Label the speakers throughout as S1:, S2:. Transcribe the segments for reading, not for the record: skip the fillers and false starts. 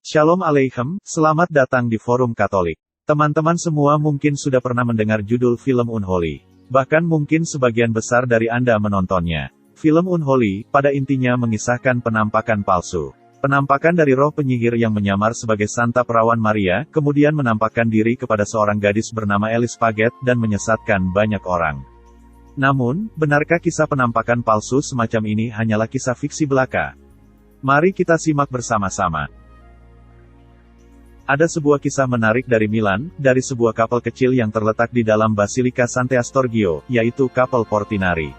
S1: Shalom Aleichem, selamat datang di Forum Katolik. Teman-teman semua mungkin sudah pernah mendengar judul film Unholy. Bahkan mungkin sebagian besar dari Anda menontonnya. Film Unholy, pada intinya mengisahkan penampakan palsu. Penampakan dari roh penyihir yang menyamar sebagai Santa Perawan Maria, kemudian menampakkan diri kepada seorang gadis bernama Elis Paget dan menyesatkan banyak orang. Namun, benarkah kisah penampakan palsu semacam ini hanyalah kisah fiksi belaka? Mari kita simak bersama-sama. Ada sebuah kisah menarik dari Milan, dari sebuah kapel kecil yang terletak di dalam Basilika Sant'Astorgio, yaitu kapel Portinari.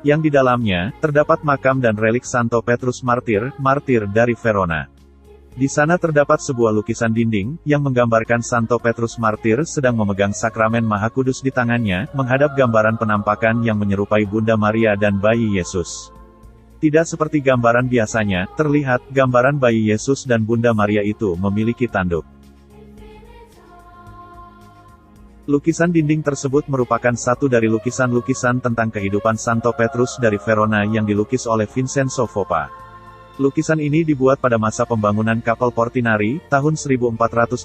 S1: Yang di dalamnya, terdapat makam dan relik Santo Petrus Martir dari Verona. Di sana terdapat sebuah lukisan dinding, yang menggambarkan Santo Petrus Martir sedang memegang sakramen Maha Kudus di tangannya, menghadap gambaran penampakan yang menyerupai Bunda Maria dan bayi Yesus. Tidak seperti gambaran biasanya, terlihat, gambaran bayi Yesus dan Bunda Maria itu memiliki tanduk. Lukisan dinding tersebut merupakan satu dari lukisan-lukisan tentang kehidupan Santo Petrus dari Verona yang dilukis oleh Vincenzo Foppa. Lukisan ini dibuat pada masa pembangunan kapel Portinari, tahun 1462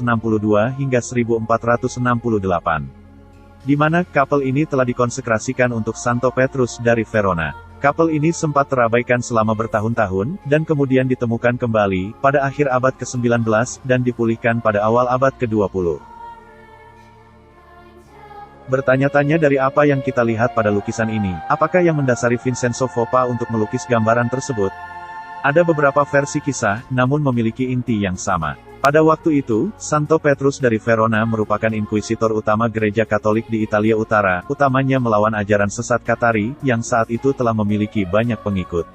S1: hingga 1468. Di mana kapel ini telah dikonsekrasikan untuk Santo Petrus dari Verona. Kapel ini sempat terabaikan selama bertahun-tahun, dan kemudian ditemukan kembali, pada akhir abad ke-19, dan dipulihkan pada awal abad ke-20. Bertanya-tanya dari apa yang kita lihat pada lukisan ini, apakah yang mendasari Vincenzo Foppa untuk melukis gambaran tersebut? Ada beberapa versi kisah, namun memiliki inti yang sama. Pada waktu itu, Santo Petrus dari Verona merupakan inkuisitor utama gereja Katolik di Italia Utara, utamanya melawan ajaran sesat Katari, yang saat itu telah memiliki banyak pengikut.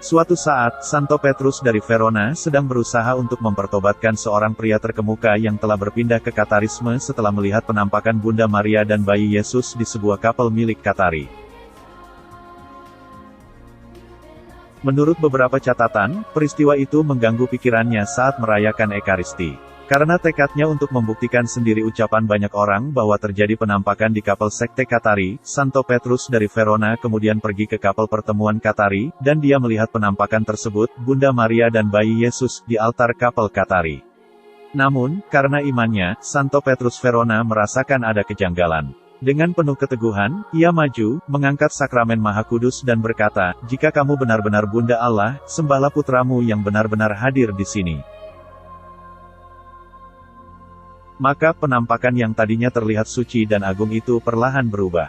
S1: Suatu saat, Santo Petrus dari Verona sedang berusaha untuk mempertobatkan seorang pria terkemuka yang telah berpindah ke Katarisme setelah melihat penampakan Bunda Maria dan bayi Yesus di sebuah kapel milik Katari. Menurut beberapa catatan, peristiwa itu mengganggu pikirannya saat merayakan Ekaristi. Karena tekadnya untuk membuktikan sendiri ucapan banyak orang bahwa terjadi penampakan di kapel sekte Katari, Santo Petrus dari Verona kemudian pergi ke kapel pertemuan Katari, dan dia melihat penampakan tersebut, Bunda Maria dan bayi Yesus, di altar kapel Katari. Namun, karena imannya, Santo Petrus Verona merasakan ada kejanggalan. Dengan penuh keteguhan, ia maju, mengangkat sakramen Maha Kudus dan berkata, "Jika kamu benar-benar Bunda Allah, sembahlah putramu yang benar-benar hadir di sini." Maka penampakan yang tadinya terlihat suci dan agung itu perlahan berubah.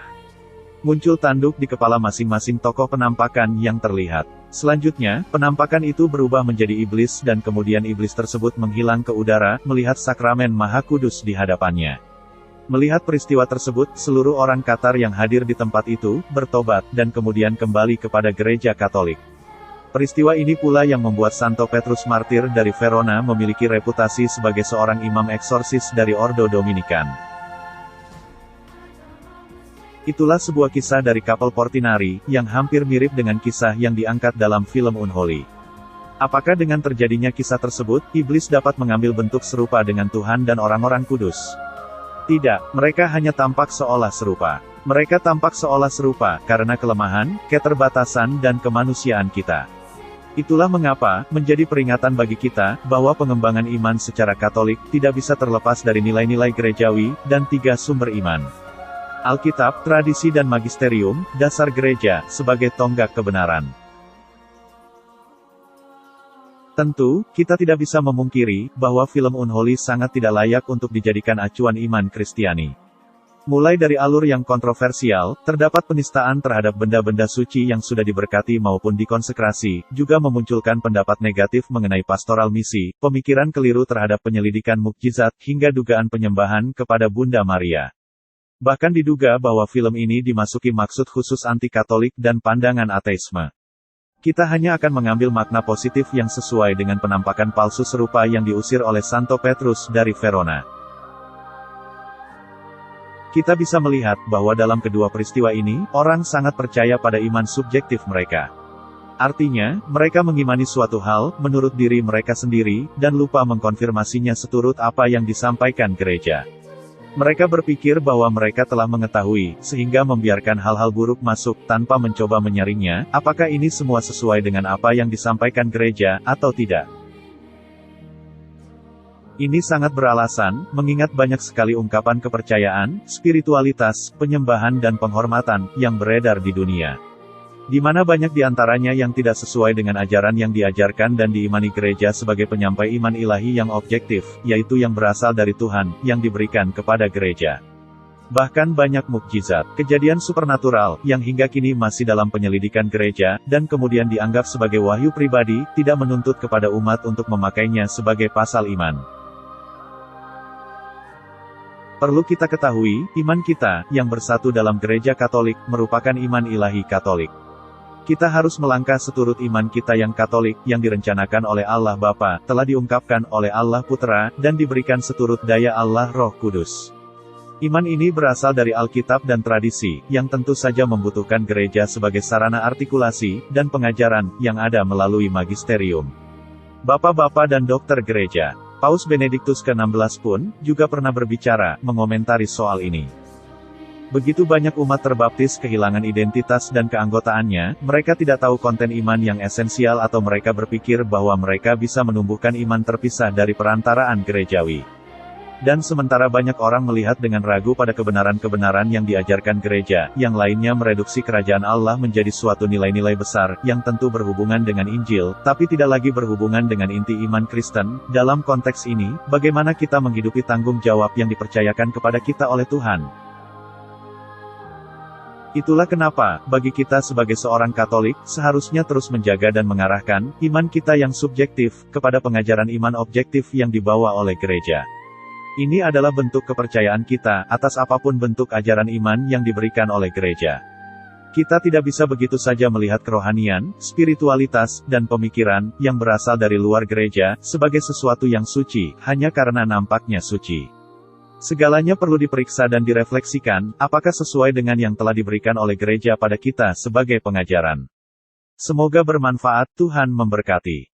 S1: Muncul tanduk di kepala masing-masing tokoh penampakan yang terlihat. Selanjutnya, penampakan itu berubah menjadi iblis dan kemudian iblis tersebut menghilang ke udara, melihat sakramen Maha Kudus di hadapannya. Melihat peristiwa tersebut, seluruh orang Katar yang hadir di tempat itu, bertobat, dan kemudian kembali kepada gereja Katolik. Peristiwa ini pula yang membuat Santo Petrus Martir dari Verona memiliki reputasi sebagai seorang imam eksorsis dari Ordo Dominikan. Itulah sebuah kisah dari kapel Portinari, yang hampir mirip dengan kisah yang diangkat dalam film Unholy. Apakah dengan terjadinya kisah tersebut, iblis dapat mengambil bentuk serupa dengan Tuhan dan orang-orang kudus? Tidak, mereka hanya tampak seolah serupa. Mereka tampak seolah serupa, karena kelemahan, keterbatasan dan kemanusiaan kita. Itulah mengapa, menjadi peringatan bagi kita, bahwa pengembangan iman secara Katolik, tidak bisa terlepas dari nilai-nilai gerejawi, dan 3 sumber iman. Alkitab, tradisi dan magisterium, dasar gereja, sebagai tonggak kebenaran. Tentu, kita tidak bisa memungkiri, bahwa film Unholy sangat tidak layak untuk dijadikan acuan iman Kristiani. Mulai dari alur yang kontroversial, terdapat penistaan terhadap benda-benda suci yang sudah diberkati maupun dikonsekrasi, juga memunculkan pendapat negatif mengenai pastoral misi, pemikiran keliru terhadap penyelidikan mukjizat, hingga dugaan penyembahan kepada Bunda Maria. Bahkan diduga bahwa film ini dimasuki maksud khusus anti-Katolik dan pandangan ateisme. Kita hanya akan mengambil makna positif yang sesuai dengan penampakan palsu serupa yang diusir oleh Santo Petrus dari Verona. Kita bisa melihat bahwa dalam kedua peristiwa ini, orang sangat percaya pada iman subjektif mereka. Artinya, mereka mengimani suatu hal, menurut diri mereka sendiri, dan lupa mengkonfirmasinya seturut apa yang disampaikan gereja. Mereka berpikir bahwa mereka telah mengetahui, sehingga membiarkan hal-hal buruk masuk tanpa mencoba menyaringnya. Apakah ini semua sesuai dengan apa yang disampaikan gereja, atau tidak? Ini sangat beralasan, mengingat banyak sekali ungkapan kepercayaan, spiritualitas, penyembahan dan penghormatan, yang beredar di dunia. Di mana banyak di antaranya yang tidak sesuai dengan ajaran yang diajarkan dan diimani gereja sebagai penyampai iman ilahi yang objektif, yaitu yang berasal dari Tuhan, yang diberikan kepada gereja. Bahkan banyak mukjizat, kejadian supernatural, yang hingga kini masih dalam penyelidikan gereja, dan kemudian dianggap sebagai wahyu pribadi, tidak menuntut kepada umat untuk memakainya sebagai pasal iman. Perlu kita ketahui, iman kita, yang bersatu dalam gereja Katolik, merupakan iman ilahi Katolik. Kita harus melangkah seturut iman kita yang Katolik, yang direncanakan oleh Allah Bapa, telah diungkapkan oleh Allah Putra, dan diberikan seturut daya Allah Roh Kudus. Iman ini berasal dari Alkitab dan tradisi, yang tentu saja membutuhkan gereja sebagai sarana artikulasi, dan pengajaran, yang ada melalui magisterium. Bapak-bapak dan dokter gereja, Paus Benediktus ke-16 pun, juga pernah berbicara, mengomentari soal ini. Begitu banyak umat terbaptis kehilangan identitas dan keanggotaannya, mereka tidak tahu konten iman yang esensial atau mereka berpikir bahwa mereka bisa menumbuhkan iman terpisah dari perantaraan gerejawi. Dan sementara banyak orang melihat dengan ragu pada kebenaran-kebenaran yang diajarkan gereja, yang lainnya mereduksi kerajaan Allah menjadi suatu nilai-nilai besar, yang tentu berhubungan dengan Injil, tapi tidak lagi berhubungan dengan inti iman Kristen. Dalam konteks ini, bagaimana kita menghidupi tanggung jawab yang dipercayakan kepada kita oleh Tuhan? Itulah kenapa, bagi kita sebagai seorang Katolik, seharusnya terus menjaga dan mengarahkan iman kita yang subjektif, kepada pengajaran iman objektif yang dibawa oleh gereja. Ini adalah bentuk kepercayaan kita, atas apapun bentuk ajaran iman yang diberikan oleh gereja. Kita tidak bisa begitu saja melihat kerohanian, spiritualitas, dan pemikiran, yang berasal dari luar gereja, sebagai sesuatu yang suci, hanya karena nampaknya suci. Segalanya perlu diperiksa dan direfleksikan, apakah sesuai dengan yang telah diberikan oleh gereja pada kita sebagai pengajaran. Semoga bermanfaat, Tuhan memberkati.